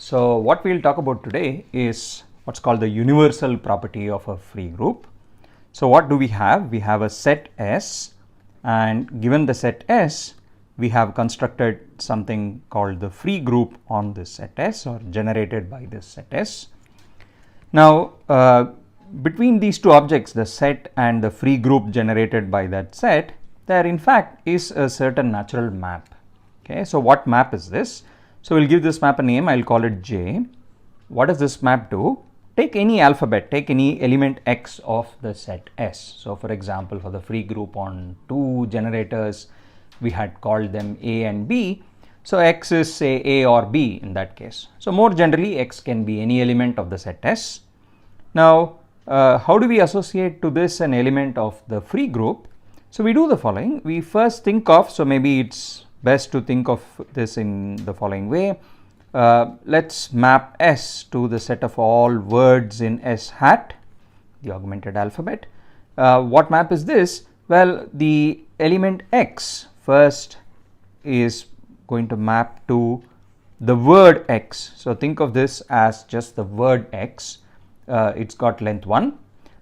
So what we'll talk about today is what's called the universal property of a free group. So what do we have? We have a set S, and given the set S, we have constructed something called the free group on this set S, or generated by this set S. Now between these two objects, the set and the free group generated by that set, there in fact is a certain natural map. Okay, so what map is this? So we'll give this map a name. I'll call it J. What does this map do? Take any alphabet, take any element X of the set S. So for example, for the free group on two generators, we had called them A and B. So X is say A or B in that case. So more generally, X can be any element of the set S. Now how do we associate to this an element of the free group? So we do the following. We first think of, so maybe it's best to think of this in the following way. Let's map S to the set of all words in S hat, the augmented alphabet. What map is this? Well, the element X first is going to map to the word X. So think of this as just the word X. It's got length 1.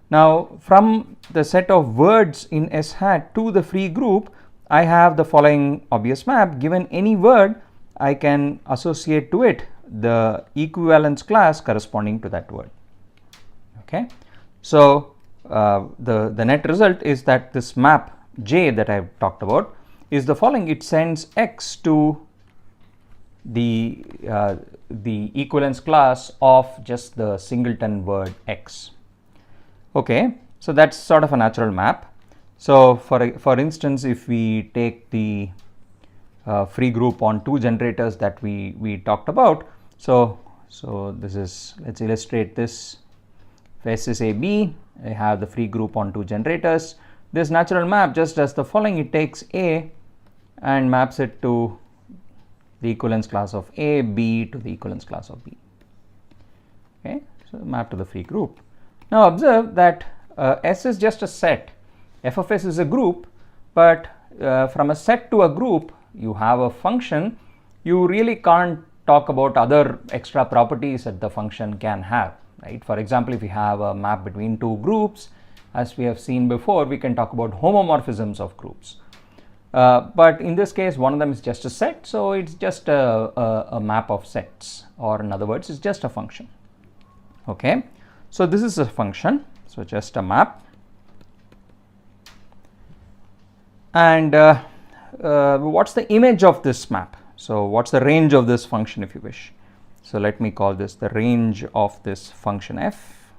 Now from the set of words in S hat to the free group, I have the following obvious map. Given any word, I can associate to it the equivalence class corresponding to that word. Okay, so the net result is that this map J that I've talked about is the following. It sends X to the equivalence class of just the singleton word X. Okay, so that's sort of a natural map. So for instance, if we take the free group on two generators that we talked about, so this is, let's illustrate this. If S is AB, I have the free group on two generators. This natural map just does the following. It takes A and maps it to the equivalence class of A, B to the equivalence class of B. Okay, so map to the free group. Now observe that S is just a set. F of S is a group, but from a set to a group, you have a function. You really can't talk about other extra properties that the function can have, right? For example, if you have a map between two groups, as we have seen before, we can talk about homomorphisms of groups. But in this case, one of them is just a set, so it's just a map of sets, or in other words, it's just a function. Okay, so this is a function, so just a map. And what's the image of this map? So what's the range of this function, if you wish? So let me call this the range of this function f.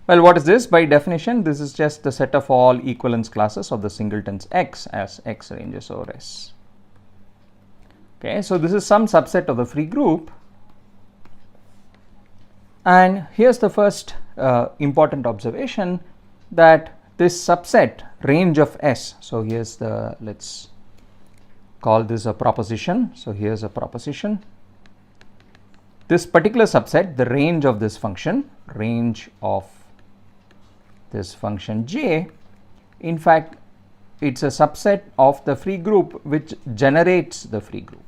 Well, what is this? By definition, this is just the set of all equivalence classes of the singletons X as X ranges over S. Okay, so this is some subset of the free group. And here's the first important observation, that this subset range of S, so here's the, let's call this a proposition. So here's a proposition. This particular subset, the range of this function, range of this function J, in fact, it's a subset of the free group which generates the free group.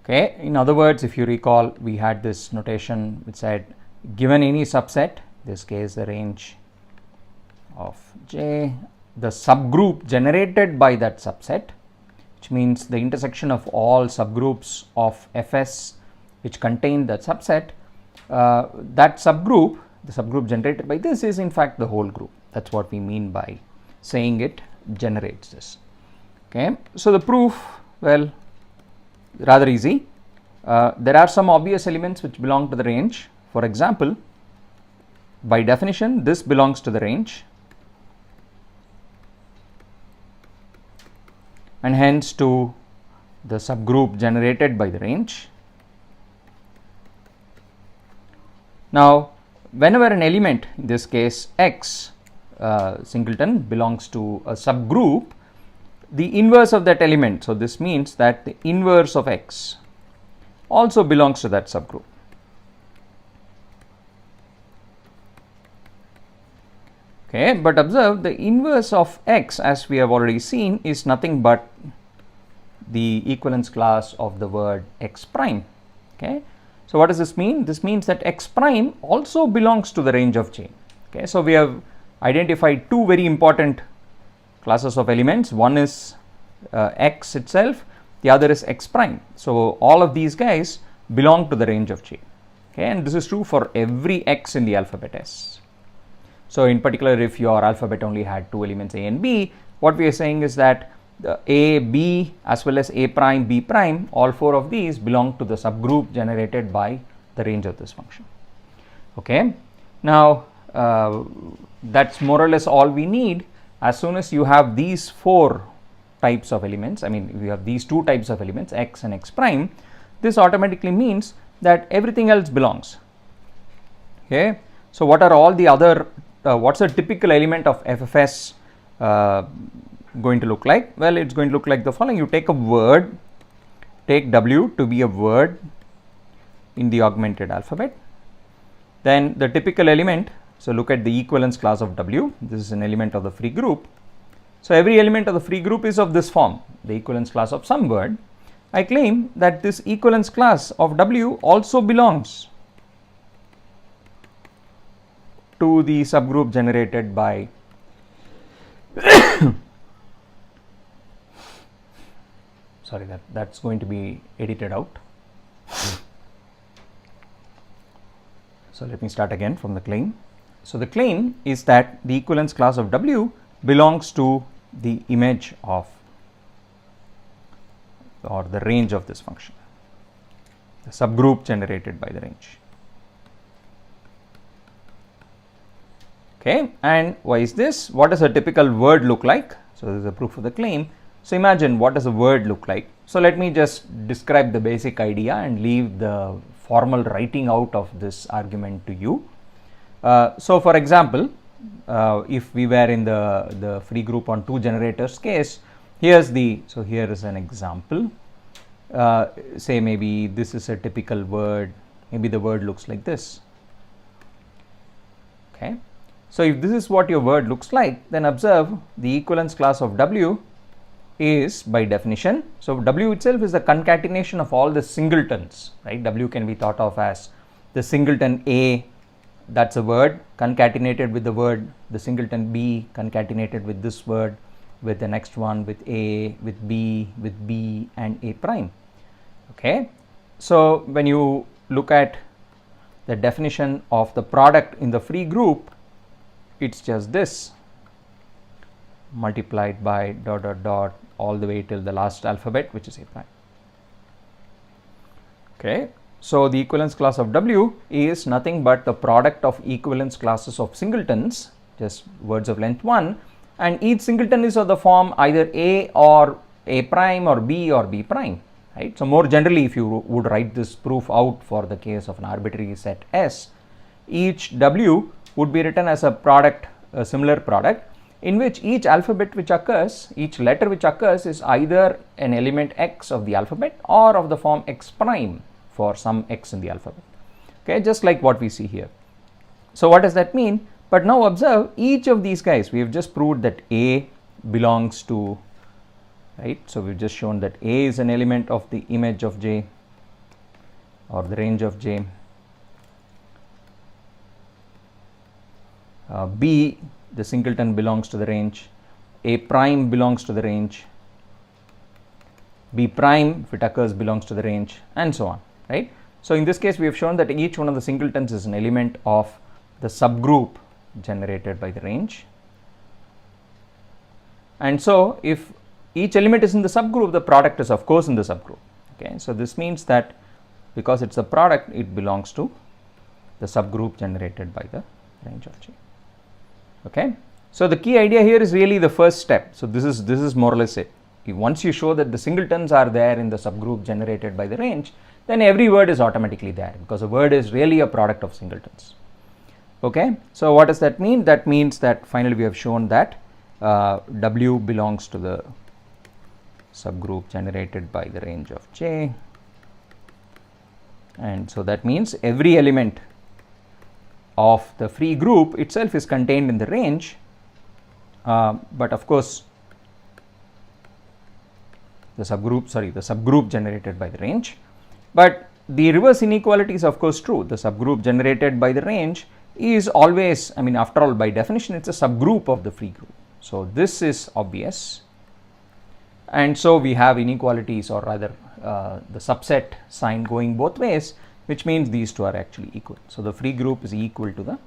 Okay, in other words, if you recall, we had this notation which said given any subset, in this case the range of J, the subgroup generated by that subset, which means the intersection of all subgroups of Fs which contain that subset, that subgroup, the subgroup generated by this, is in fact the whole group. That's what we mean by saying it generates this. Okay, so the proof, well, rather easy. There are some obvious elements which belong to the range. For example, by definition, this belongs to the range, and hence to the subgroup generated by the range. Now, whenever an element, in this case X singleton, belongs to a subgroup, the inverse of that element, so this means that the inverse of X also belongs to that subgroup. Okay, but observe the inverse of X, as we have already seen, is nothing but the equivalence class of the word x prime. Okay, so what does this mean? This means that x prime also belongs to the range of J. Okay, so we have identified two very important classes of elements. One is x itself, the other is x prime. So all of these guys belong to the range of J. Okay, and this is true for every x in the alphabet S. So in particular, if your alphabet only had two elements a and b, what we are saying is that the a, b as well as a prime, b prime, all four of these belong to the subgroup generated by the range of this function. Okay, now that's more or less all we need. As soon as you have these four types of elements, I mean, we have these two types of elements, x and x prime, this automatically means that everything else belongs. Okay, so what are all the other, what's a typical element of FFS going to look like? Well, it's going to look like the following. You take a word, take W to be a word in the augmented alphabet. Then the typical element, so look at the equivalence class of W. This is an element of the free group. So every element of the free group is of this form, the equivalence class of some word. I claim that this equivalence class of W also belongs to the subgroup generated by sorry, that's going to be edited out. So let me start again from the claim. So the claim is that the equivalence class of W belongs to the image of or the range of this function, the subgroup generated by the range. Okay, and why is this? What does a typical word look like? So this is a proof of the claim. So imagine, what does a word look like? So let me just describe the basic idea and leave the formal writing out of this argument to you. So for example, if we were in the free group on two generators case, here is an example. Say maybe this is a typical word, maybe the word looks like this. Okay, so if this is what your word looks like, then observe the equivalence class of W is by definition, so W itself is the concatenation of all the singletons, right? W can be thought of as the singleton A, that's a word, concatenated with the word, the singleton B concatenated with this word, with the next one, with A, with B, and A prime. Okay, so when you look at the definition of the product in the free group, it's just this multiplied by dot dot dot all the way till the last alphabet, which is A prime. Okay, so the equivalence class of W is nothing but the product of equivalence classes of singletons, just words of length 1, and each singleton is of the form either A or A prime or B prime, right? So more generally, if you would write this proof out for the case of an arbitrary set S, each W would be written as a product, a similar product, in which each alphabet which occurs, each letter which occurs is either an element x of the alphabet or of the form x prime for some x in the alphabet. Okay, just like what we see here. So what does that mean? But now observe each of these guys. We have just proved that A belongs to, right? So we've just shown that A is an element of the image of J or the range of J. B, the singleton, belongs to the range. A prime belongs to the range. B prime, if it occurs, belongs to the range, and so on, right? So in this case, we have shown that each one of the singletons is an element of the subgroup generated by the range. And so if each element is in the subgroup, the product is of course in the subgroup. Okay, so this means that because it's a product, it belongs to the subgroup generated by the range of J. Okay, so the key idea here is really the first step. So this is more or less it. Once you show that the singletons are there in the subgroup generated by the range, then every word is automatically there, because a word is really a product of singletons. Okay, so what does that mean? That means that finally we have shown that W belongs to the subgroup generated by the range of J, and so that means every element of the free group itself is contained in the range, but of course the subgroup generated by the range. But the reverse inequality is of course true. The subgroup generated by the range is always, I mean, after all, by definition, it's a subgroup of the free group. So this is obvious. And so we have inequalities, or rather the subset sign going both ways, which means these two are actually equal. So the free group is equal to the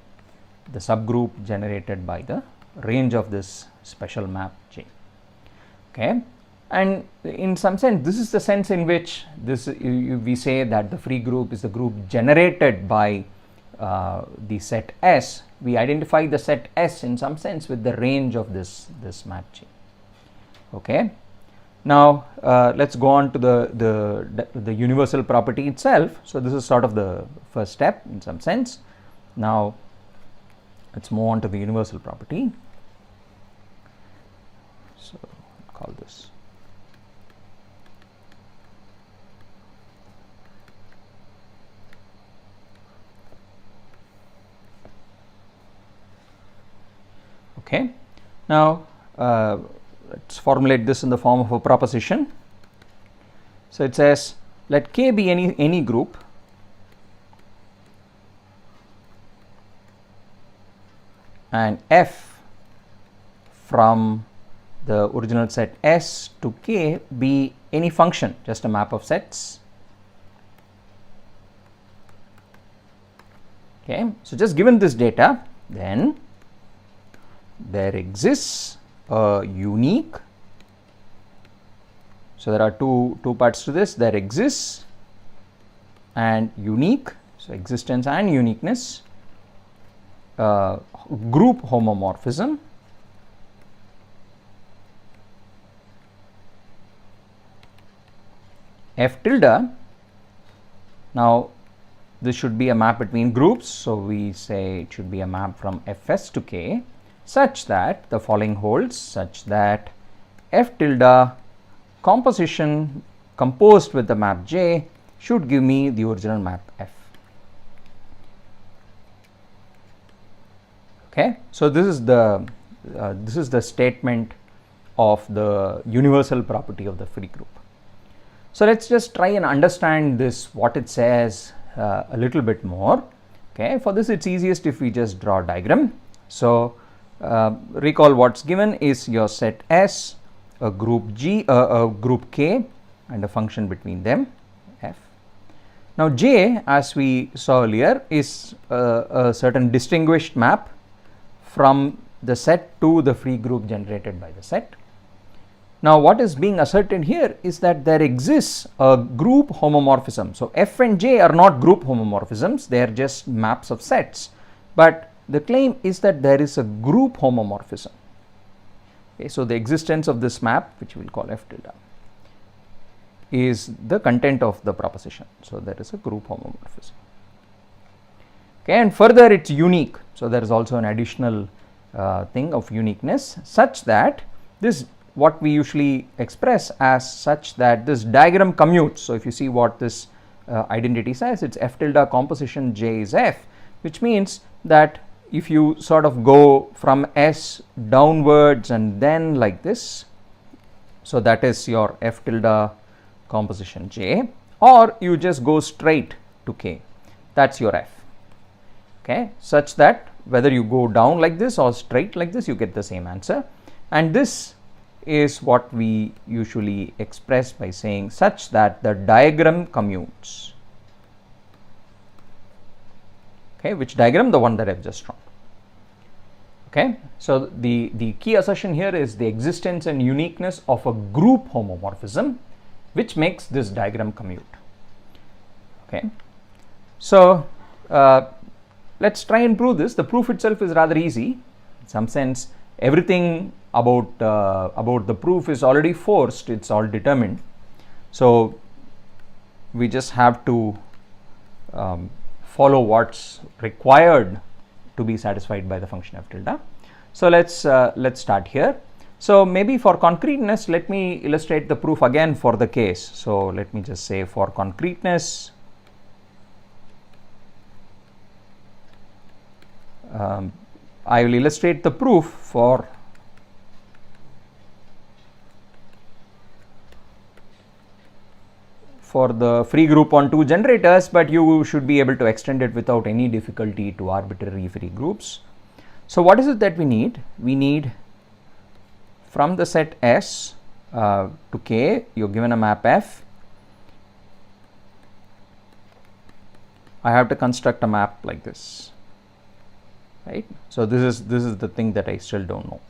subgroup generated by the range of this special map J. Okay, and in some sense this is the sense in which we say that the free group is the group generated by the set S. We identify the set S in some sense with the range of this map J. Okay, now let's go on to the universal property itself. So this is sort of the first step in some sense. Now let's move on to the universal property. So call this okay. Now let's formulate this in the form of a proposition. So it says, let K be any group and F from the original set S to K be any function, just a map of sets. Okay, so just given this data, then there exists a unique, so there are two parts to this, there exists and unique, so existence and uniqueness, group homomorphism F tilde. Now this should be a map between groups, so we say it should be a map from Fs to K such that the following holds, such that F tilde composition composed with the map J should give me the original map F. Okay, so this is the statement of the universal property of the free group. So let's just try and understand this, what it says a little bit more. Okay, for this it's easiest if we just draw a diagram. So recall what's given is your set S, a group G, a group K, and a function between them F. Now J, as we saw earlier, is a certain distinguished map from the set to the free group generated by the set. Now what is being asserted here is that there exists a group homomorphism. So F and J are not group homomorphisms, they are just maps of sets, but the claim is that there is a group homomorphism. Okay, so the existence of this map, which we will call F tilde, is the content of the proposition. So there is a group homomorphism. Okay, and further it's unique, so there is also an additional thing of uniqueness, such that this, what we usually express as such that this diagram commutes. So if you see what this identity says, it's F tilde composition J is F, which means that if you sort of go from S downwards and then like this, so that is your F tilde composition J, or you just go straight to K, that's your F. Okay, such that whether you go down like this or straight like this, you get the same answer. And this is what we usually express by saying such that the diagram commutes. Okay, which diagram? The one that I've just drawn. Okay, so the key assertion here is the existence and uniqueness of a group homomorphism, which makes this diagram commute. Okay, so let's try and prove this. The proof itself is rather easy. In some sense, everything about the proof is already forced, it's all determined. So we just have to follow what's required to be satisfied by the function F tilde. So let's start here. So maybe for concreteness, let me illustrate the proof again for the case. So let me just say, for concreteness, I will illustrate the proof for for the free group on two generators, but you should be able to extend it without any difficulty to arbitrary free groups. So what is it that we need? We need from the set S to K, you're given a map F. I have to construct a map like this, right? So this is the thing that I still don't know.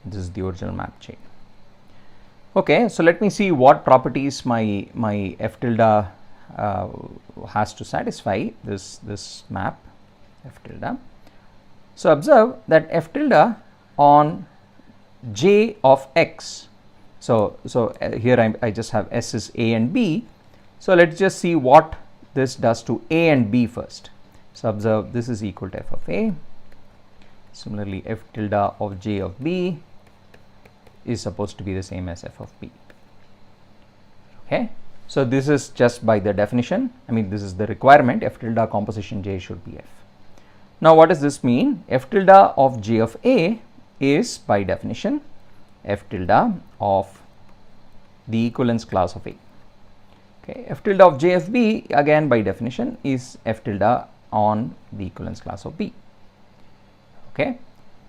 This is the original map chain. Okay, so let me see what properties my f tilde has to satisfy this map f tilde. So observe that f tilde on j of x. So here I just have s is a and b. So let's just see what this does to a and b first. So observe, this is equal to f of a. Similarly, f tilde of j of b is supposed to be the same as f of b. Okay, so this is just by the definition. I mean, this is the requirement. F tilde composition j should be f. Now what does this mean? F tilde of j of a is by definition f tilde of the equivalence class of a. Okay, f tilde of j of b again by definition is f tilde on the equivalence class of b. Okay,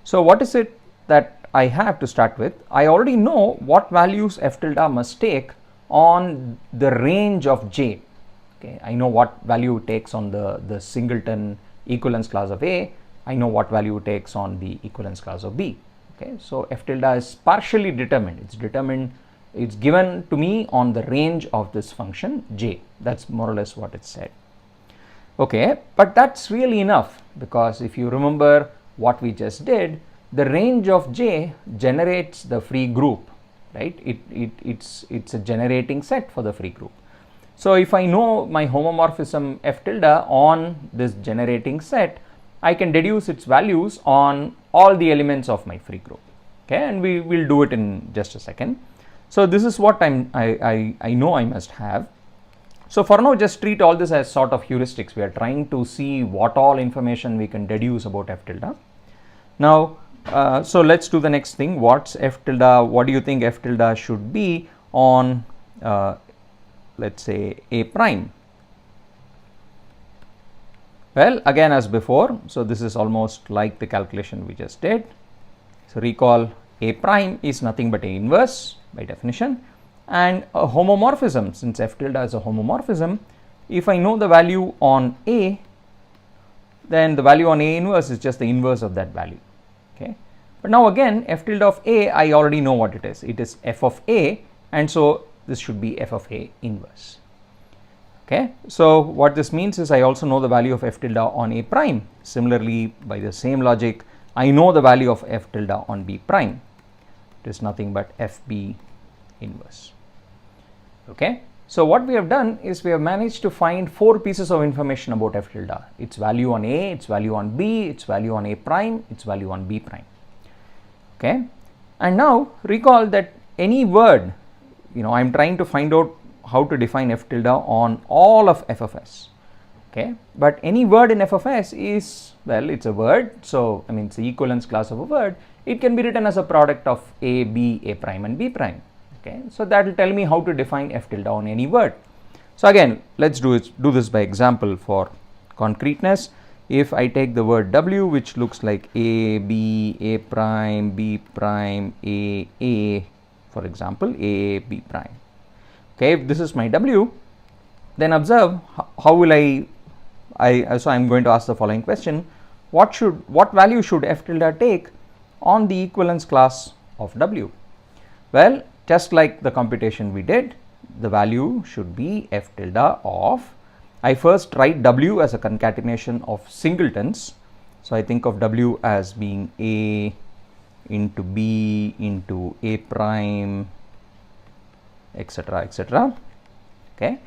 so what is it that I have to start with? I already know what values f tilde must take on the range of j. Okay, I know what value it takes on the singleton equivalence class of a. I know what value it takes on the equivalence class of b. Okay, so f tilde is partially determined. It's given to me on the range of this function j. That's more or less what it said. Okay, but that's really enough, because if you remember what we just did, the range of j generates the free group, right? It's a generating set for the free group. So if I know my homomorphism f tilde on this generating set, I can deduce its values on all the elements of my free group. Okay, and we will do it in just a second. So this is what I know I must have. So for now, just treat all this as sort of heuristics. We are trying to see what all information we can deduce about f tilde. Now, so let's do the next thing. What's f tilde? What do you think f tilde should be on, let's say, a prime? Well, again as before, so this is almost like the calculation we just did. So recall, a prime is nothing but a inverse by definition, and a homomorphism, since f tilde is a homomorphism, if I know the value on a, then the value on a inverse is just the inverse of that value. Okay, but now again f tilde of a, I already know what it is. It is f of a, and so this should be f of a inverse. Okay, so what this means is I also know the value of f tilde on a prime. Similarly, by the same logic, I know the value of f tilde on b prime. It is nothing but fb inverse. Okay, so what we have done is we have managed to find 4 pieces of information about f tilde: its value on a, its value on b, its value on a prime, its value on b prime. Okay, and now recall that any word, I am trying to find out how to define f tilde on all of f of s. Okay, but any word in f of s is, well, it's a word, so I mean it's the equivalence class of a word. It can be written as a product of a, b, a prime and b prime. Okay, so that will tell me how to define f tilde on any word. So again, let's do this by example for concreteness. If I take the word w, which looks like a, b, a prime, b prime, a, for example, a, b prime. Okay, if this is my w, then observe how will so I'm going to ask the following question: what value should f tilde take on the equivalence class of w? Well, just like the computation we did, the value should be f tilde of, I first write w as a concatenation of singletons. So I think of w as being a into b into a prime, etc., etc. Okay,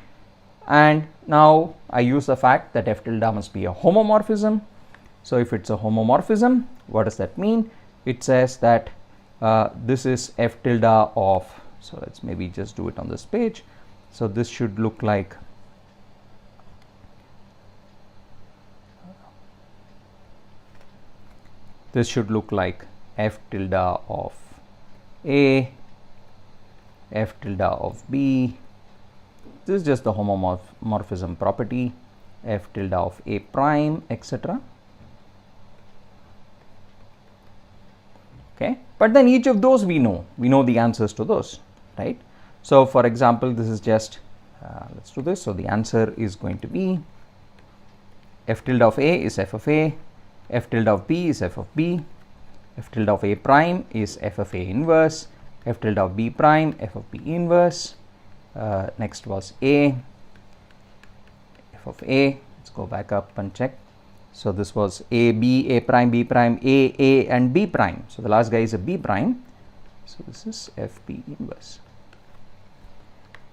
and now I use the fact that f tilde must be a homomorphism. So if it's a homomorphism, what does that mean? It says that this is f tilde of, so let's maybe just do it on this page. So this should look like f tilde of a, f tilde of b, this is just the homomorphism property, f tilde of A prime, etc. Okay, but then each of those we know the answers to those, right? So for example, this is just let's do this. So the answer is going to be f tilde of A is f of A, f tilde of B is f of B, f tilde of A prime is f of A inverse, f tilde of B prime f of B inverse. Next was A, f of A. Let's go back up and check. So this was A, B, A prime, B prime, A, and B prime. So the last guy is a B prime. So this is FB inverse.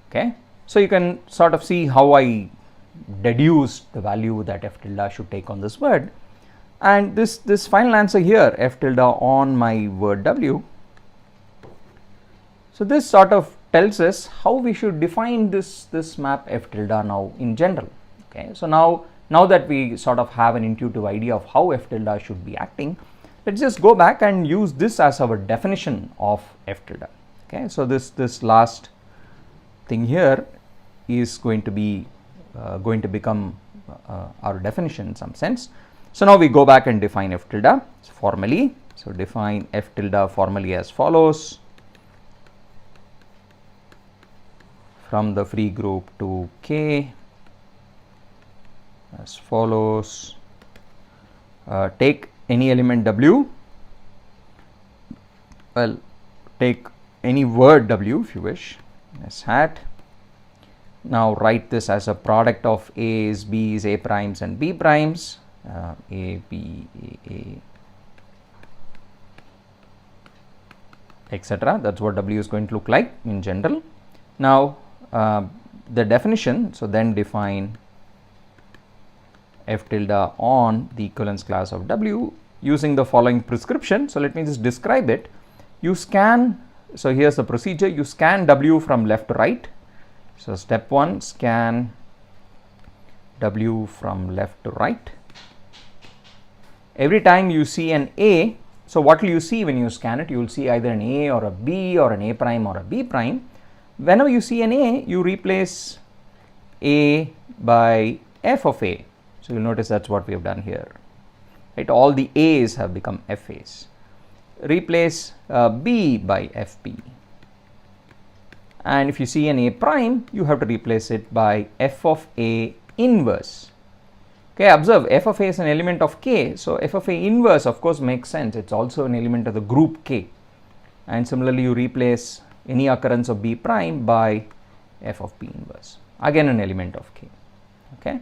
Okay. So you can sort of see how I deduced the value that f tilde should take on this word. And this final answer here, f tilde on my word W. So this sort of tells us how we should define this map f tilde now in general. Okay. So now that we sort of have an intuitive idea of how f tilde should be acting, let's just go back and use this as our definition of f tilde. Okay, so this last thing here is going to become our definition in some sense. So now we go back and define f tilde formally. So define f tilde formally as follows: from the free group to K as follows. Take any element W, well, take any word W if you wish, as hat. Now write this as a product of A's, B's, A primes and B primes, A, B, A, etc. That's what W is going to look like in general. Now the definition, so then define f tilde on the equivalence class of W using the following prescription. So let me just describe it. You scan, so here's the procedure: you scan W from left to right. So step 1, scan W from left to right. Every time you see an A, so what will you see when you scan it? You will see either an A or a B or an A prime or a B prime. Whenever you see an A, you replace A by f of A. So you'll notice that's what we have done here, right? All the A's have become FA's. Replace B by FB. And if you see an A prime, you have to replace it by f of A inverse. Okay, observe f of A is an element of K, so f of A inverse of course makes sense. It's also an element of the group K. And similarly, you replace any occurrence of B prime by f of B inverse, again an element of K. Okay.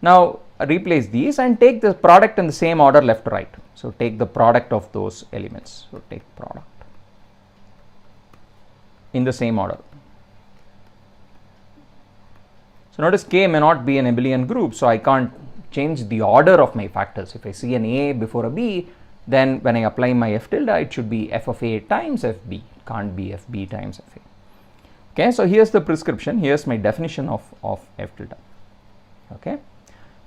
Now replace these and take the product in the same order left to right. So take the product of those elements. So take product in the same order. So notice K may not be an abelian group, so I can't change the order of my factors. If I see an A before a B, then when I apply my f tilde, it should be f of A times FB. It can't be FB times FA. Okay, so here's the prescription. Here's my definition of f tilde. Okay.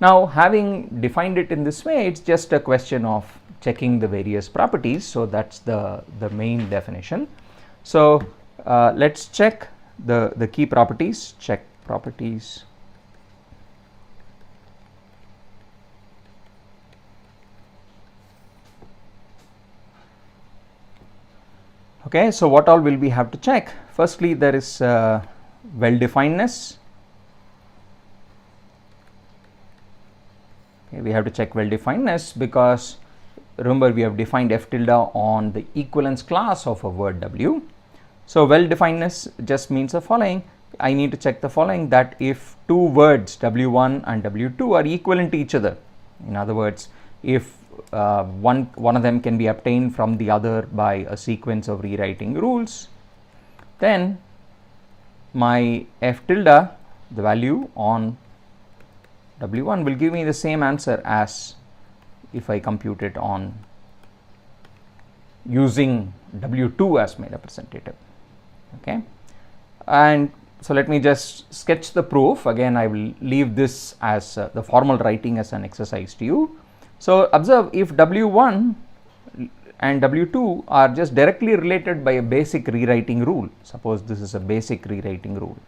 Now having defined it in this way, it's just a question of checking the various properties. So that's the main definition. So let's check the key properties. Check properties. Okay, so what all will we have to check? Firstly, there is well-definedness. Okay, we have to check well-definedness because remember we have defined f tilde on the equivalence class of a word W. So well-definedness just means the following: I need to check the following, that if two words W1 and W2 are equivalent to each other, in other words, if one of them can be obtained from the other by a sequence of rewriting rules, then my f tilde, the value on W1, will give me the same answer as if I compute it on using W2 as my representative. Okay, and so let me just sketch the proof. Again, I will leave this as the formal writing as an exercise to you. So observe, if W1 and W2 are just directly related by a basic rewriting rule, suppose this is a basic rewriting rule.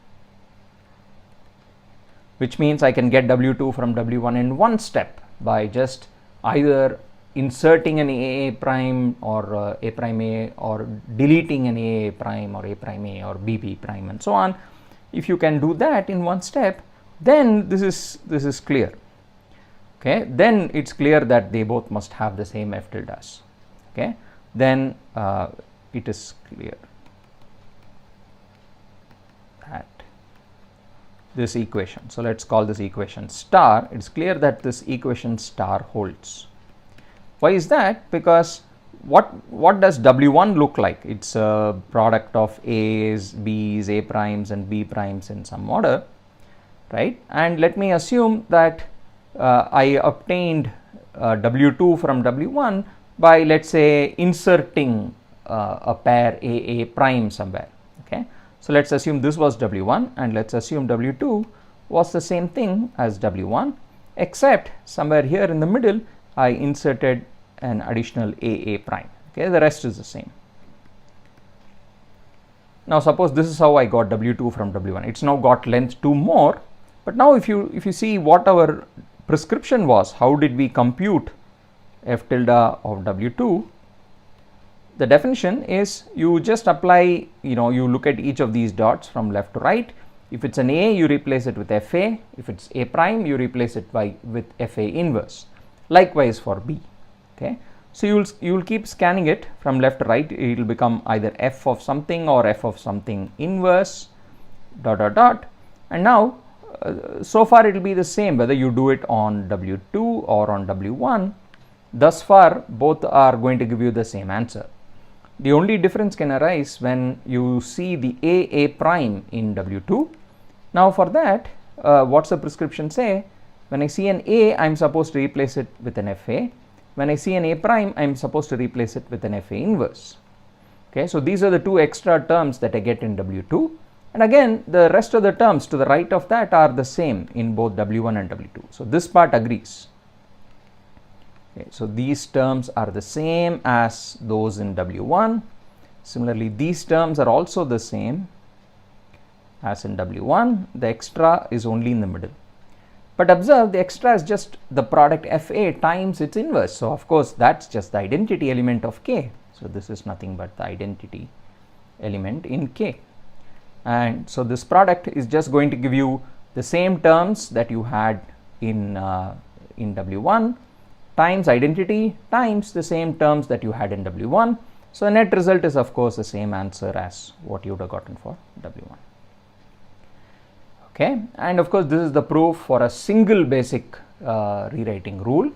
which means I can get W2 from W1 in one step by just either inserting an A prime or A prime A, or deleting an A prime or A prime A or B prime and so on. If you can do that in one step, then this is clear. Okay, then it's clear that they both must have the same f tildes. Okay, then it is clear that this equation, so let's call this equation star, it's clear that this equation star holds. Why is that? Because what does W1 look like? It's a product of A's, B's, A primes and B primes in some order, right? And let me assume that I obtained W2 from W1 by, let's say, inserting a pair A prime somewhere. Okay, so let's assume this was W1, and let's assume W2 was the same thing as W1, except somewhere here in the middle I inserted an additional A prime. Okay, the rest is the same. Now suppose this is how I got W2 from W1. It's now got length 2 more, but now if you see what our prescription was, how did we compute f tilde of W2? The definition is you just apply, you look at each of these dots from left to right. If it's an A, you replace it with FA. If it's A prime, you replace it with FA inverse. Likewise for B. Okay, so you will keep scanning it from left to right. It will become either f of something or f of something inverse dot dot dot, and now so far it will be the same whether you do it on W2 or on W1. Thus far both are going to give you the same answer. The only difference can arise when you see the A prime in W2. Now for that, what's the prescription say? When I see an A, I'm supposed to replace it with an FA. When I see an A prime, I'm supposed to replace it with an FA inverse. Okay, so these are the two extra terms that I get in W2, and again the rest of the terms to the right of that are the same in both W1 and W2. So this part agrees. Okay, so these terms are the same as those in W1. Similarly, these terms are also the same as in W1. The extra is only in the middle. But observe, the extra is just the product FA times its inverse. So of course that's just the identity element of K. So this is nothing but the identity element in K. And so this product is just going to give you the same terms that you had in W1 times identity times the same terms that you had in W1. So the net result is of course the same answer as what you would have gotten for W1. Okay, and of course this is the proof for a single basic rewriting rule.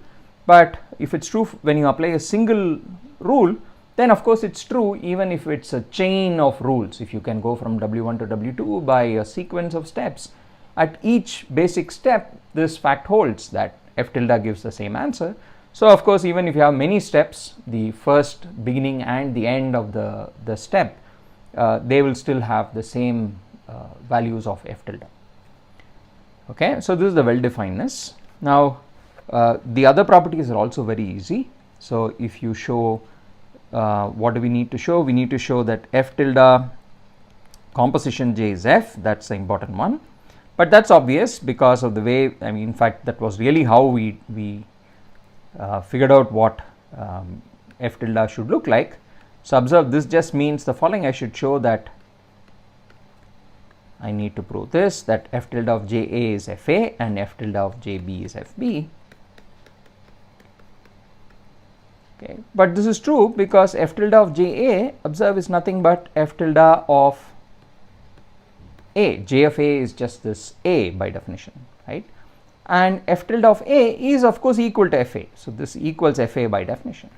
But if it's true when you apply a single rule, then of course it's true even if it's a chain of rules. If you can go from W1 to W2 by a sequence of steps, at each basic step this fact holds that f tilde gives the same answer. So of course even if you have many steps, the first, beginning and the end of the step, they will still have the same values of f tilde. Okay, so this is the well-definedness. Now the other properties are also very easy. So if you show, what do we need to show? We need to show that f tilde composition J is F. That's the important one. But that's obvious because of the way, I mean, in fact, that was really how we figured out what f tilde should look like. So observe, this just means the following. I should show that I need to prove this, that f tilde of JA is FA and f tilde of JB is FB. Okay, but this is true because f tilde of JA, observe, is nothing but f tilde of A. J of A is just this A by definition, right? And f tilde of A is of course equal to FA. So this equals FA by definition.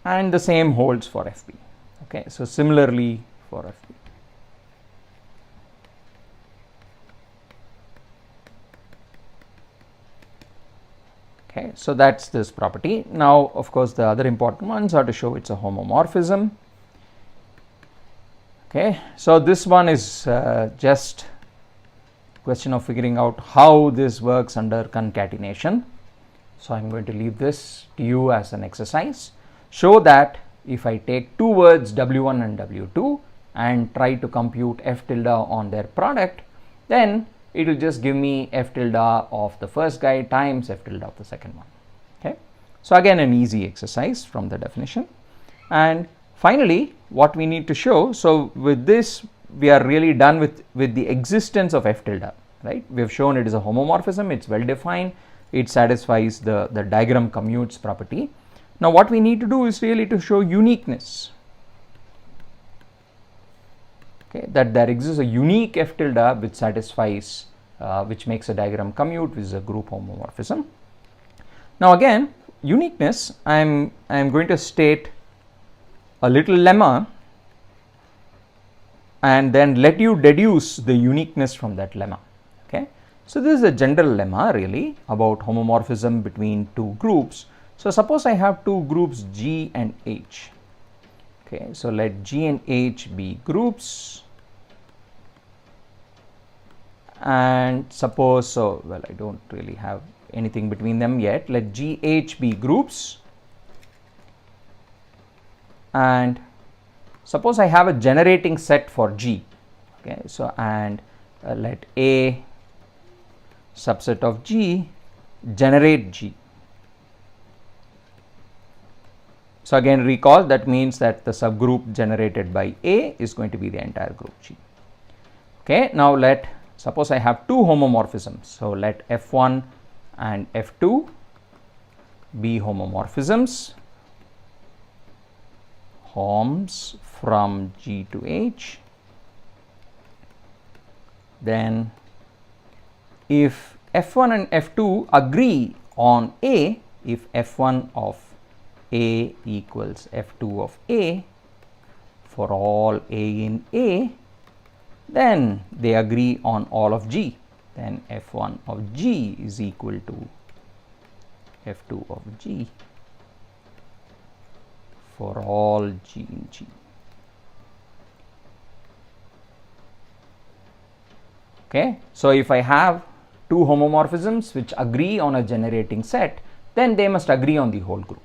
And the same holds for FB. Okay, so similarly for FB. Okay, so that's this property. Now of course the other important ones are to show it's a homomorphism. Okay, so this one is just question of figuring out how this works under concatenation. So I'm going to leave this to you as an exercise. Show that if I take two words W1 and W2 and try to compute f tilde on their product, then it will just give me f tilde of the first guy times f tilde of the second one. Okay, so again an easy exercise from the definition. And finally what we need to show, so with this we are really done with the existence of f tilde, right? We have shown it is a homomorphism, it's well defined, it satisfies the diagram commutes property. Now what we need to do is really to show uniqueness, okay, that there exists a unique f tilde which satisfies which makes a diagram commute, which is a group homomorphism. Now again, uniqueness, I am going to state a little lemma and then let you deduce the uniqueness from that lemma. Okay, so this is a general lemma really about homomorphism between two groups. So suppose I have two groups G and H. Okay, so let G and H be groups, and suppose, so well, I don't really have anything between them yet, let GH be groups, and suppose I have a generating set for G. Okay, so and let A subset of G generate G. So again recall, that means that the subgroup generated by A is going to be the entire group G. Okay, now let suppose I have two homomorphisms, so let F1 and F2 be homomorphisms, homs from G to H. Then if F1 and F2 agree on A, if F1 of A equals F2 of A for all A in A, then they agree on all of G, then F1 of G is equal to F2 of G for all G in G. Okay, so if I have two homomorphisms which agree on a generating set, then they must agree on the whole group.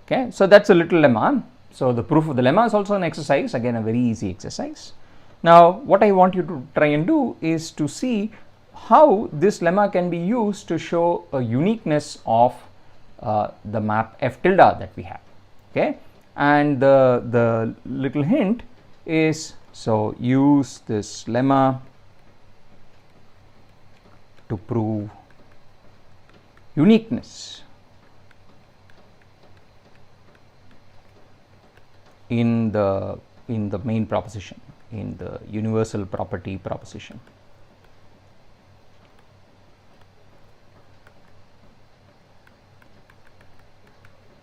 Okay, so that's a little lemma. So the proof of the lemma is also an exercise, again a very easy exercise. Now what I want you to try and do is to see how this lemma can be used to show a uniqueness of the map f tilde that we have. Okay, and the little hint is, so use this lemma to prove uniqueness in the main proposition, in the universal property proposition.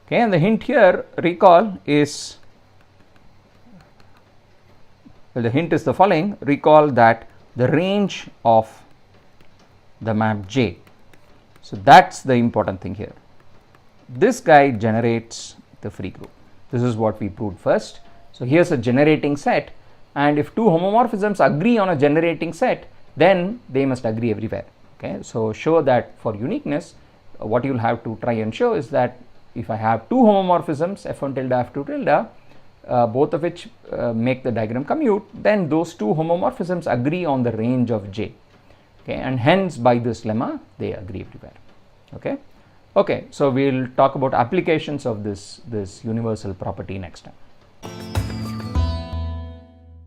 Okay, and the hint here, recall, is, well, the hint is the following: recall that the range of the map J, so that's the important thing here, this guy generates the free group. This is what we proved first. So here's a generating set, and if two homomorphisms agree on a generating set, then they must agree everywhere. Okay, so show that for uniqueness, what you'll have to try and show is that if I have two homomorphisms f1 tilde f2 tilde, both of which make the diagram commute, then those two homomorphisms agree on the range of J. Okay, and hence by this lemma they agree everywhere. Okay, okay, so we'll talk about applications of this universal property next time.